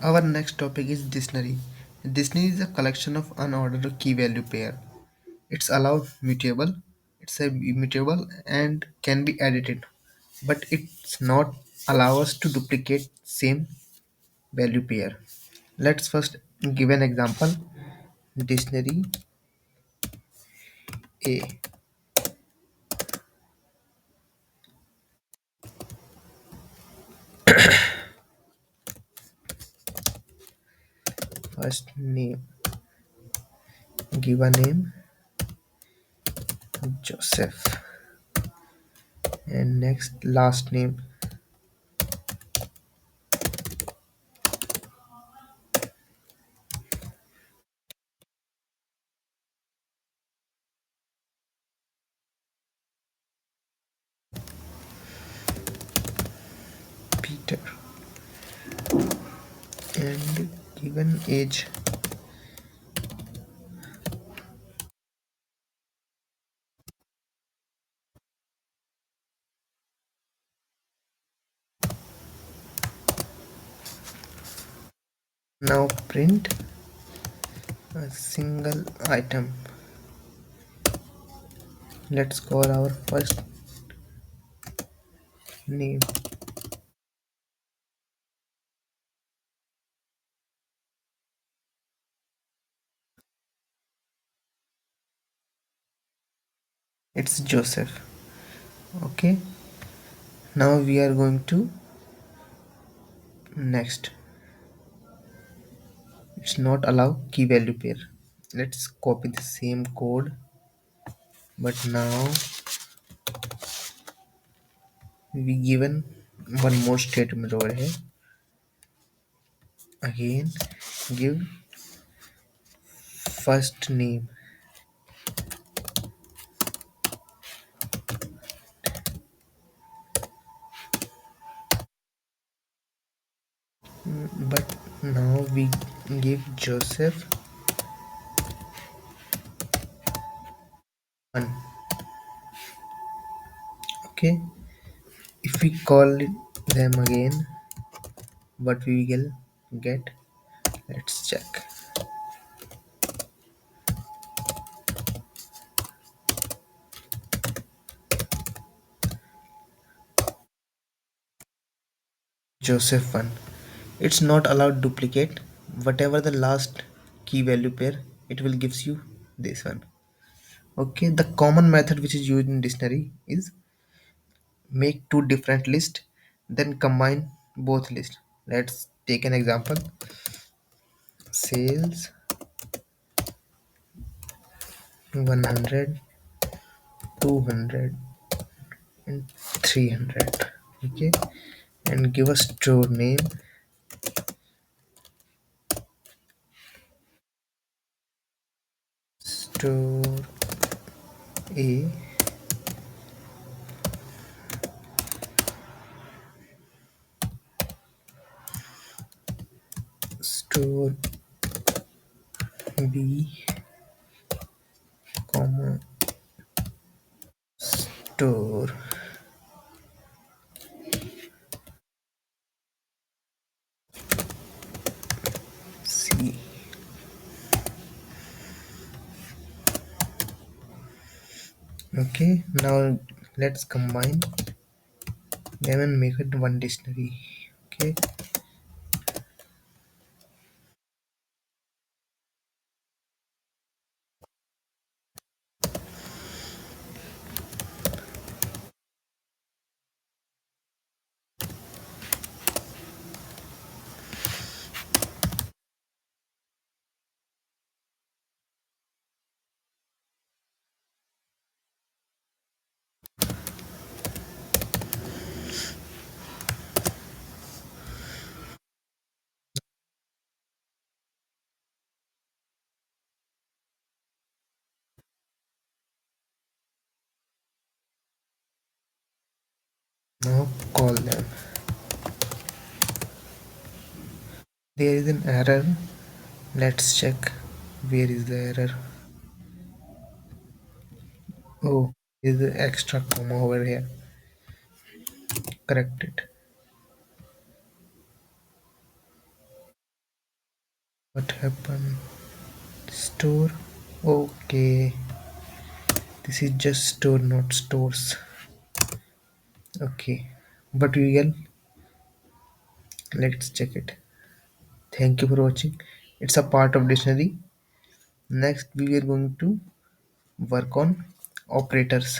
Our next topic is dictionary. Dictionary is a collection of unordered key value pair. It's allowed mutable. It's a immutable and can be edited, but it's not allow us to duplicate same value pair. Let's first give an example. Dictionary A. First name, give a name Joseph, and next last name Peter, and given age. Now print a single item. Let's call our first name. It's Joseph. Okay. Now we are going to next. It's not allow key value pair. Let's copy the same code, but now we given one more statement over here. Again, give first name, but now we give Joseph one. Okay. If we call them again, what we will get? Let's check. Joseph one. It's not allowed duplicate. Whatever the last key value pair, it will gives you this one. Okay, the common method which is used in dictionary is make two different lists, then combine both lists. Let's take an example. Sales 100, 200, and 300. Okay, and give a store name, store A, store B, comma, store C. Okay, now let's combine them and make it one dictionary. Okay, now call them. There is an error. Let's check where is the error. Oh, is the extra comma over here. Correct it. What happened? Store. Okay. This is just store, not stores. Okay. But real. Let's check it. Thank you for watching. It's a part of dictionary. Next we are going to work on operators.